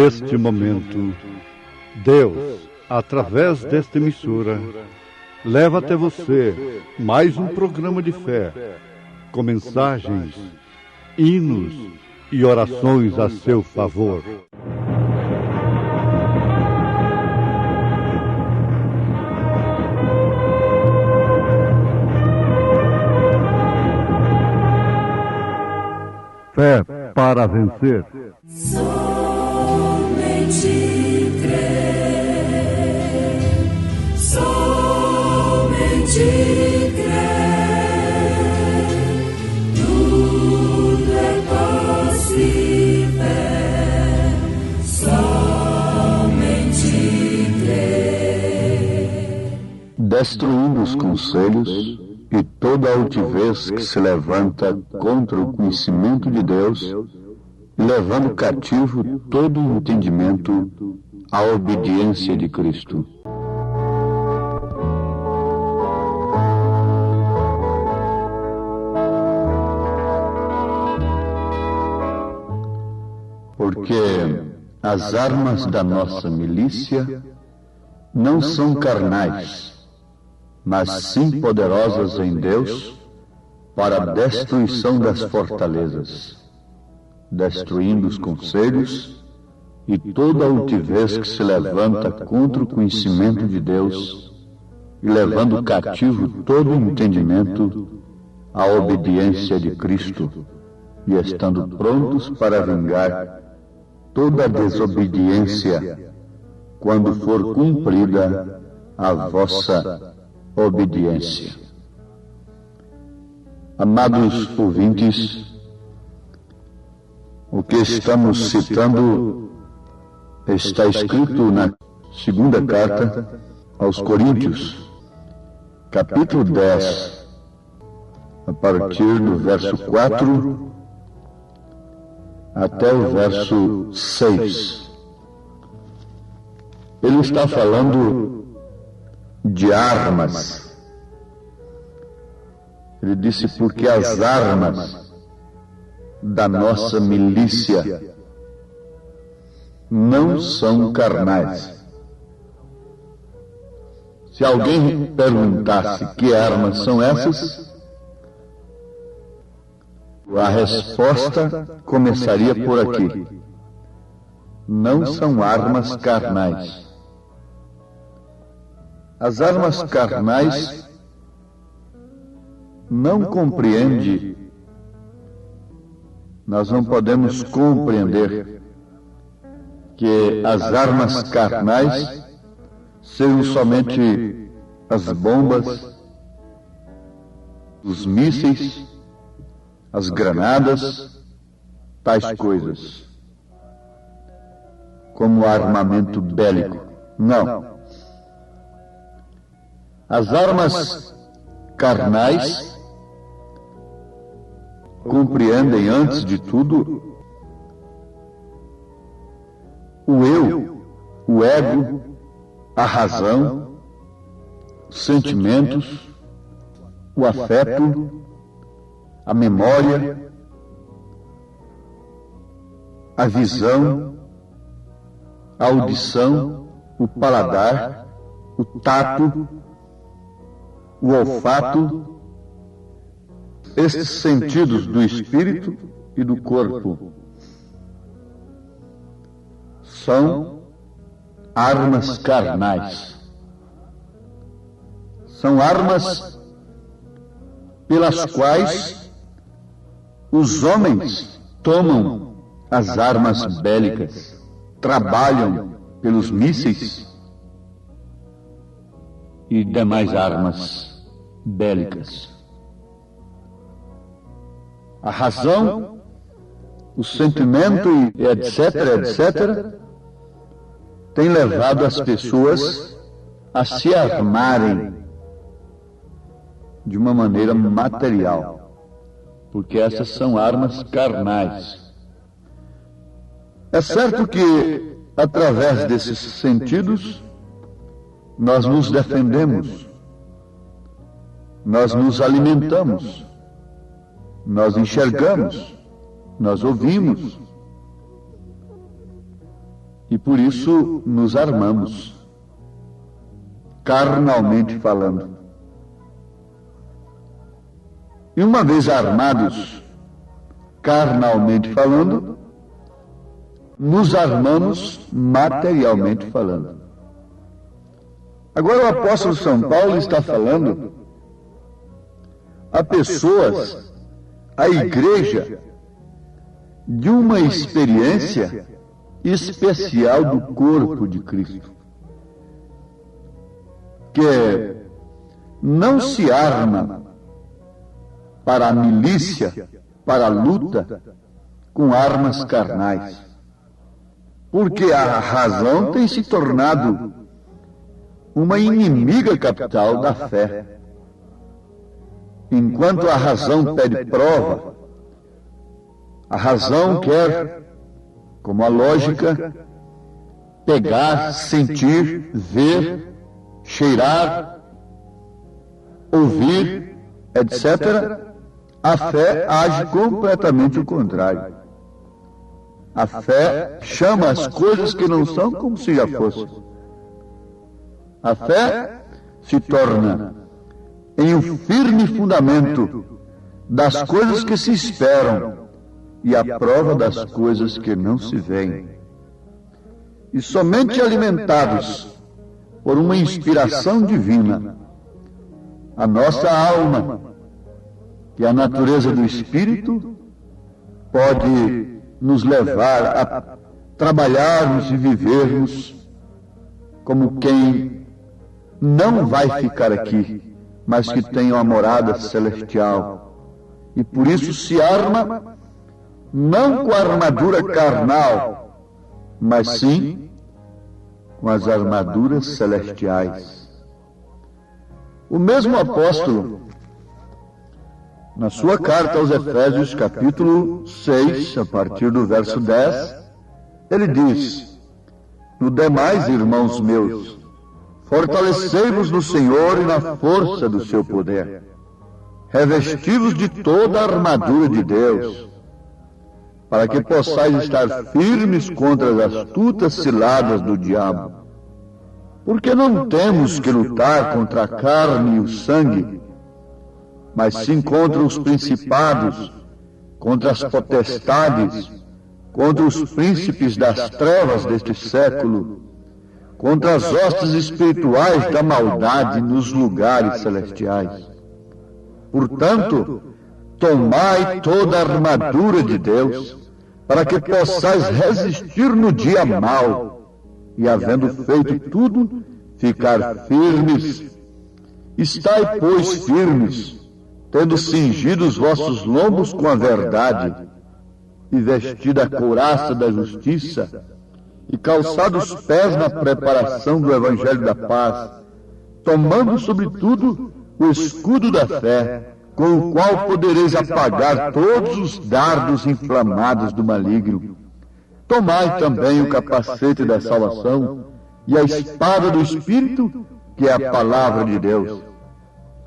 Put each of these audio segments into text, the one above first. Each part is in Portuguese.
neste momento, Deus, através desta emissora, leva até você mais um programa de fé, com mensagens, hinos e orações a seu favor. Fé para vencer. Somente crer, somente crer, tudo é possível, somente crer. Destruindo os conselhos e toda altivez que se levanta contra o conhecimento de Deus, e levando cativo todo o entendimento à obediência de Cristo. Porque as armas da nossa milícia não são carnais, mas sim poderosas em Deus para a destruição das fortalezas, destruindo os conselhos e toda altivez que se levanta contra o conhecimento de Deus e levando cativo todo o entendimento à obediência de Cristo, e estando prontos para vingar toda a desobediência quando for cumprida a vossa obediência. Amados ouvintes, o que estamos citando está escrito na segunda carta aos Coríntios, capítulo 10, a partir do verso 4 até o verso 6. Ele está falando de armas. Ele disse, porque as armas da nossa milícia não são carnais. Se alguém perguntasse que armas são essas, a resposta começaria por aqui. Não são armas carnais. As armas carnais não compreende, nós não podemos compreender que as armas carnais sejam somente as bombas, os mísseis, as granadas, tais coisas, como armamento bélico. Não. As armas carnais compreendem, antes de tudo, o eu, o ego, a razão, os sentimentos, o afeto, a memória, a visão, a audição, o paladar, o tato, o olfato, estes sentidos do espírito e do corpo são armas carnais. São armas pelas quais os homens tomam as armas bélicas, trabalham pelos mísseis e demais armas bélicas. A razão, o sentimento e etc., tem levado as pessoas a se armarem de uma maneira material, porque essas são armas carnais. É certo que, através desses sentidos, nós nos defendemos, nós nos alimentamos, nós enxergamos, nós ouvimos. E por isso nos armamos, carnalmente falando. E uma vez armados, carnalmente falando, nos armamos materialmente falando. Agora o apóstolo São Paulo está falando a pessoas, a igreja, de uma experiência especial do corpo de Cristo, que não se arma para a milícia, para a luta, com armas carnais. Porque a razão tem se tornado uma inimiga capital da fé. Enquanto a razão pede prova, a razão quer, como a lógica, pegar, sentir, ver, cheirar, ouvir, etc., a fé age completamente o contrário. A fé chama as coisas que não são como se já fossem. A fé se torna em um firme fundamento das coisas que se esperam e a prova das coisas que não se veem. E somente alimentados por uma inspiração divina, a nossa alma, que é a natureza do Espírito, pode nos levar a trabalharmos e vivermos como quem não vai ficar aqui, mas que tem uma morada celestial. E por isso se arma não com a armadura carnal, mas sim com as armaduras celestiais. O mesmo apóstolo, na sua carta aos Efésios, capítulo 6, a partir do verso 10, ele diz: no demais, irmãos meus, fortalecei-vos no Senhor e na força do seu poder. Revesti-vos de toda a armadura de Deus, para que possais estar firmes contra as astutas ciladas do diabo. Porque não temos que lutar contra a carne e o sangue, mas sim contra os principados, contra as potestades, contra os príncipes das trevas deste século, contra as hostes espirituais da maldade nos lugares celestiais. Portanto, tomai toda a armadura de Deus, para que possais resistir no dia mau, e havendo feito tudo, ficar firmes. Estai, pois, firmes, tendo cingido os vossos lombos com a verdade, e vestida a couraça da justiça, e calçados os pés na preparação do Evangelho da paz, tomando sobretudo o escudo da fé, com o qual podereis apagar todos os dardos inflamados do maligno. Tomai também o capacete da salvação e a espada do Espírito, que é a palavra de Deus,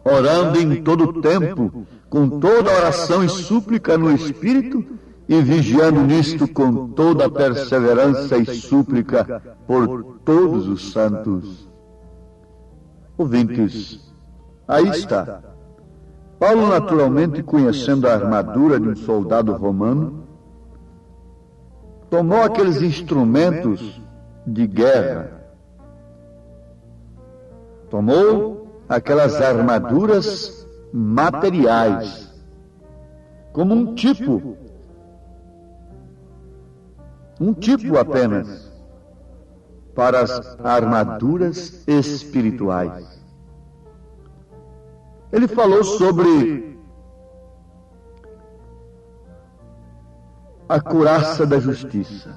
orando em todo o tempo, com toda oração e súplica no Espírito, e vigiando nisto com toda a perseverança e súplica por todos os santos. Ouvintes, aí está. Paulo, naturalmente conhecendo a armadura de um soldado romano, tomou aqueles instrumentos de guerra, tomou aquelas armaduras materiais, como um tipo apenas, para as armaduras espirituais. Ele falou sobre a couraça da justiça.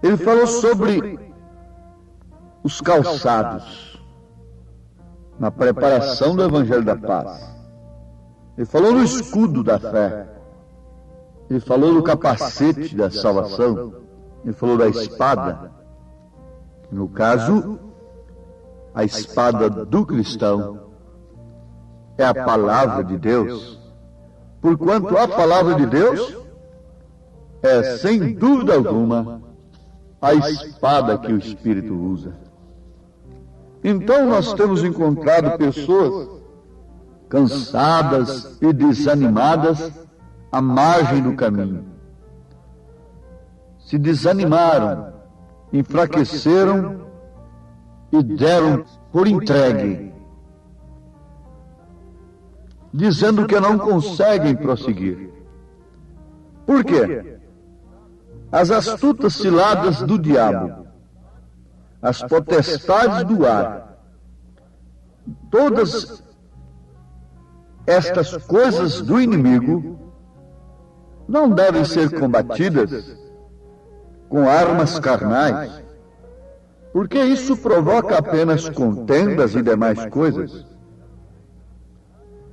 Ele falou sobre os calçados na preparação do Evangelho da paz. Ele falou no escudo da fé. Ele falou do capacete da salvação. Ele falou da espada. No caso, a espada do cristão é a palavra de Deus. Porquanto a palavra de Deus é, sem dúvida alguma, a espada que o Espírito usa. Então nós temos encontrado pessoas cansadas e desanimadas à margem do caminho. Se desanimaram, enfraqueceram e deram por entregue, dizendo que não conseguem prosseguir. Por quê? As astutas ciladas do diabo, as potestades do ar, todas estas coisas do inimigo não devem ser combatidas com armas carnais, porque isso provoca apenas contendas e demais coisas.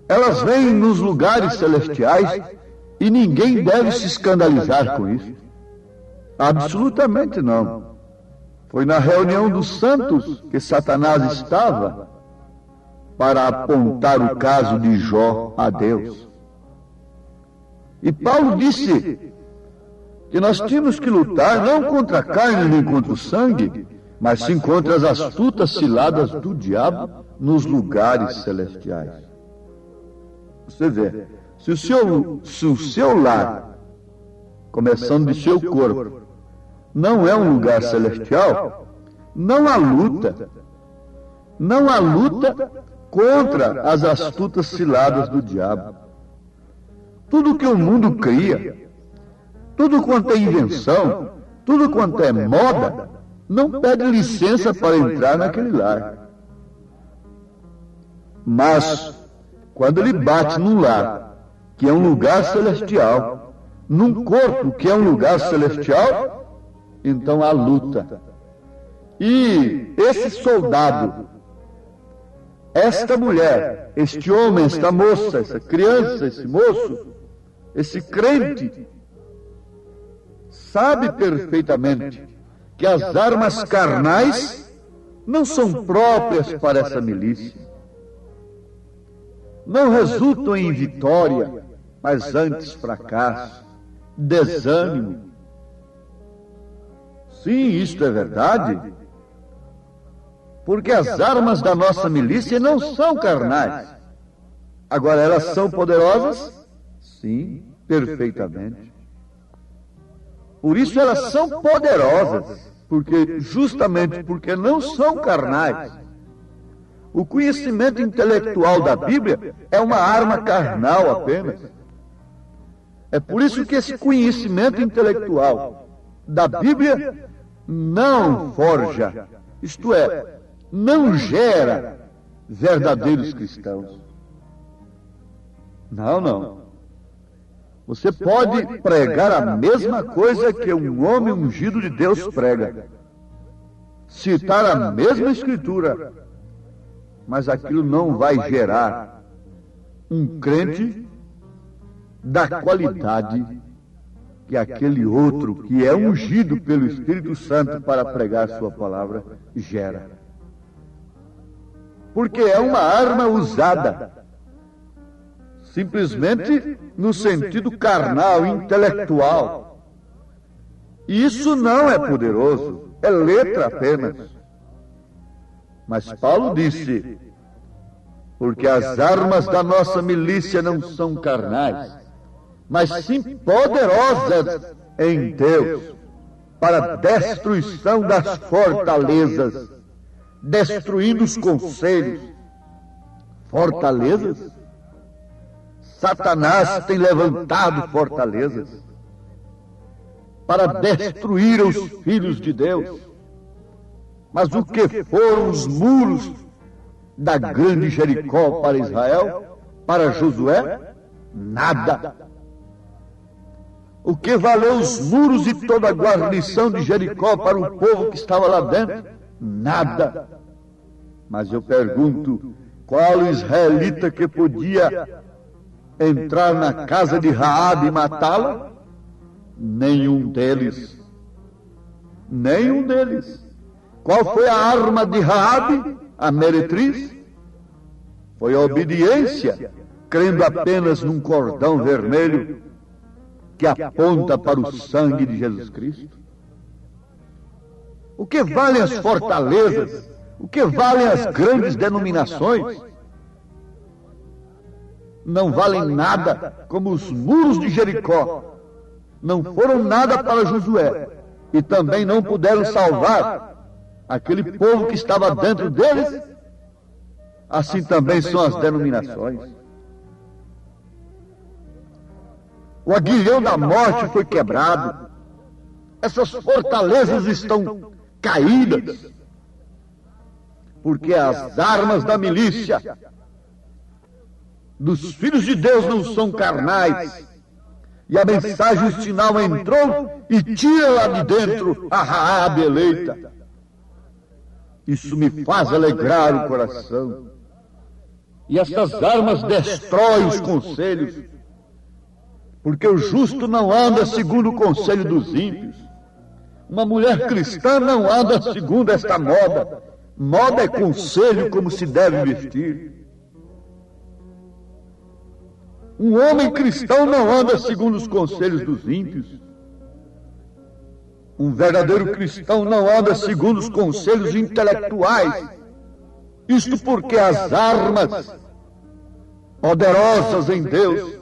Elas vêm nos lugares celestiais e ninguém deve se escandalizar com isso. Absolutamente não. Foi na reunião dos santos que Satanás estava para apontar o caso de Jó a Deus. E Paulo disse que nós tínhamos que lutar não contra a carne nem contra o sangue, mas sim contra as astutas ciladas do diabo nos lugares celestiais. Você vê, se o seu lar, começando de seu corpo, não é um lugar celestial, não há luta. Não há luta contra as astutas ciladas do diabo. Tudo que o mundo cria, tudo quanto é invenção, tudo quanto é moda, não pede licença para entrar naquele lar. Mas, quando ele bate num lar, que é um lugar celestial, num corpo que é um lugar celestial, então há luta. E esse soldado, esta mulher, este homem, esta moça, essa criança, esse moço, esse crente, sabe perfeitamente que as armas carnais não são próprias para essa milícia. Não resultam em vitória, mas antes fracasso, desânimo. Sim, isto é verdade. Porque as armas da nossa milícia não são carnais. Agora, elas são poderosas? Sim, perfeitamente. Por isso elas são poderosas, justamente porque não são carnais. O conhecimento intelectual da Bíblia é uma arma carnal apenas. É por isso que esse conhecimento intelectual da Bíblia não forja, isto é, não gera verdadeiros cristãos. Não. Você pode pregar a mesma coisa que um homem ungido de Deus prega, citar a mesma escritura, mas aquilo não vai gerar um crente da qualidade que aquele outro que é ungido pelo Espírito Santo para pregar sua palavra gera. Porque é uma arma usada simplesmente no sentido carnal, intelectual. E isso não é poderoso, é letra apenas. Mas Paulo disse, porque as armas da nossa milícia não são carnais, mas sim poderosas em Deus, para a destruição das fortalezas, destruindo os conselhos. Fortalezas? Satanás tem levantado fortalezas para destruir os filhos de Deus. Mas o que foram os muros da grande Jericó para Israel, para Josué? Nada. O que valeu os muros e toda a guarnição de Jericó para o povo que estava lá dentro? Nada. Mas eu pergunto, qual o israelita que podia entrar na casa de Raabe e matá-la? Nenhum deles. Nenhum deles. Qual foi a arma de Raabe, a meretriz? Foi a obediência, crendo apenas num cordão vermelho que aponta para o sangue de Jesus Cristo. O que valem as fortalezas? O que valem as grandes denominações? Não valem nada como os muros de Jericó. Não foram nada para Josué e também não puderam salvar aquele povo que estava dentro deles. Assim também são as denominações. O aguilhão da morte foi quebrado. Essas fortalezas estão caídas, porque as armas da milícia dos filhos de Deus não são carnais. E a mensagem final entrou e tira lá de dentro a Raabe eleita. Isso me faz alegrar o coração. E estas armas destroem os conselhos, porque o justo não anda segundo o conselho dos ímpios. Uma mulher cristã não anda segundo esta moda. Moda é conselho como se deve vestir. Um homem cristão não anda segundo os conselhos dos ímpios. Um verdadeiro cristão não anda segundo os conselhos intelectuais. Isto porque as armas poderosas em Deus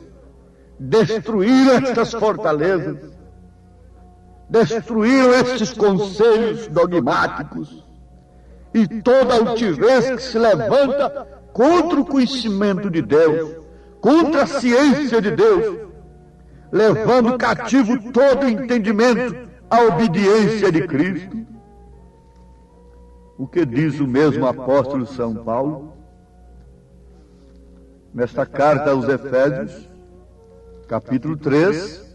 destruíram estas fortalezas, destruíram estes conselhos dogmáticos e toda altivez que se levanta contra o conhecimento de Deus, contra a ciência de Deus, levando cativo todo o entendimento à obediência de Cristo. O que diz o mesmo apóstolo São Paulo nesta carta aos Efésios, capítulo 3,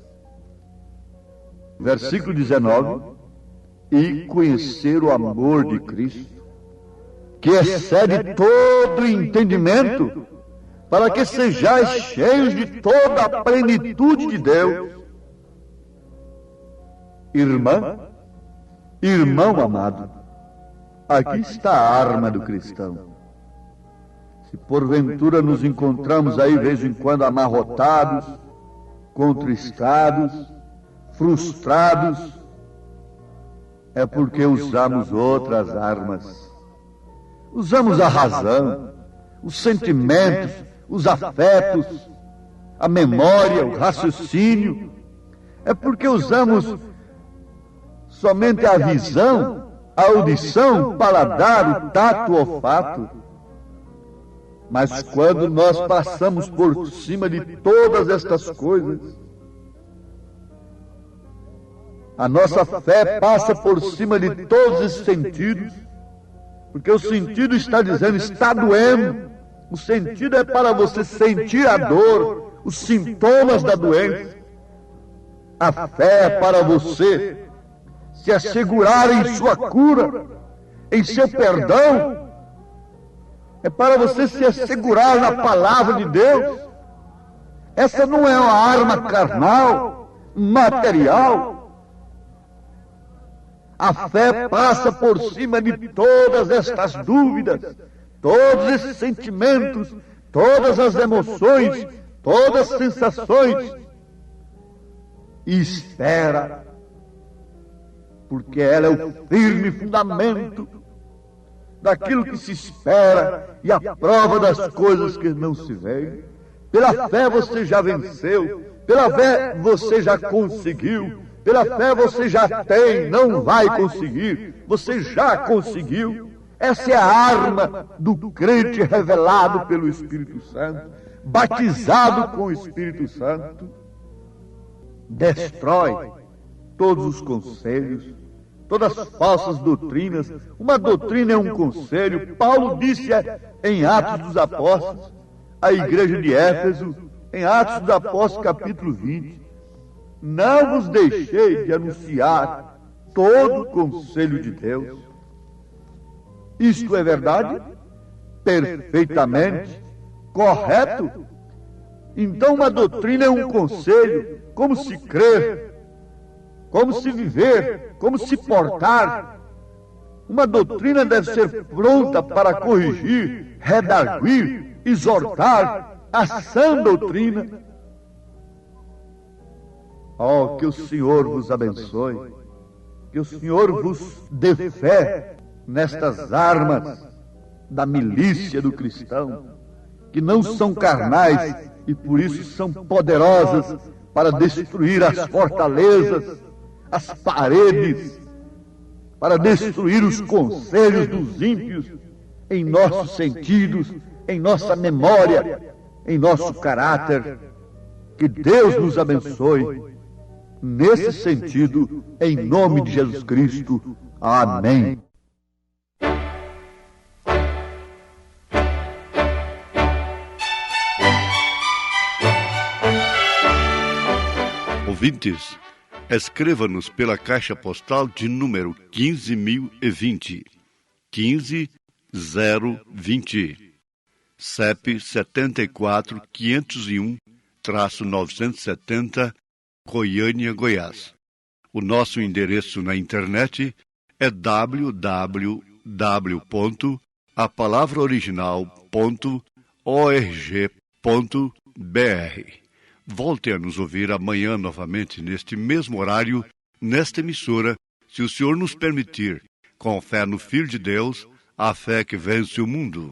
versículo 19, e conhecer o amor de Cristo, que excede todo entendimento, para que sejais cheios de toda a plenitude de Deus. Irmã, irmão amado, aqui está a arma do cristão. Se porventura nos encontramos aí, de vez em quando, amarrotados, contristados, frustrados, é porque usamos outras armas. Usamos a razão, os sentimentos, os afetos, a memória, o raciocínio. É porque usamos somente a visão, a audição, o paladar, o tato, o olfato. Mas quando nós passamos por cima de todas estas coisas, a nossa fé passa por cima de todos esses sentidos, porque o sentido está dizendo, está doendo. O sentido é para você sentir a dor, os sintomas da doença. A fé é para você se assegurar em sua cura, em seu perdão. É para você se assegurar na palavra de Deus. Essa não é uma arma carnal, material. A fé passa por cima de todas estas dúvidas, todos esses sentimentos, todas as emoções, todas as sensações. E espera, porque ela é o firme fundamento daquilo que se espera e a prova das coisas que não se veem. Pela fé você já venceu, pela fé você já conseguiu, pela fé você já tem, não vai conseguir, você já conseguiu. Essa é a arma do crente revelado pelo Espírito Santo, batizado com o Espírito Santo. Destrói todos os conselhos, todas as falsas doutrinas. Uma doutrina é um conselho. Paulo disse em Atos dos Apóstolos, à igreja de Éfeso, em Atos dos Apóstolos, capítulo 20, não vos deixei de anunciar todo o conselho de Deus. Isto é verdade? Perfeitamente correto. Então uma doutrina é um conselho, como se crer, como se viver, como se portar. Uma doutrina deve ser pronta para corrigir, redarguir, exortar a sã doutrina. Oh, que o Senhor vos abençoe. que o Senhor vos dê fé nestas armas da milícia do cristão, que não são carnais e por isso são poderosas para destruir as fortalezas, as paredes, para destruir os conselhos dos ímpios em nossos sentidos, em nossa memória, em nosso caráter. Que Deus nos abençoe nesse sentido, em nome de Jesus Cristo. Amém. Ouvintes, escreva-nos pela caixa postal de número 15.020, 15020, CEP 74.501-970, Goiânia, Goiás. O nosso endereço na internet é www.apalavraoriginal.org.br. Volte a nos ouvir amanhã novamente neste mesmo horário, nesta emissora, se o Senhor nos permitir, com fé no Filho de Deus, a fé que vence o mundo.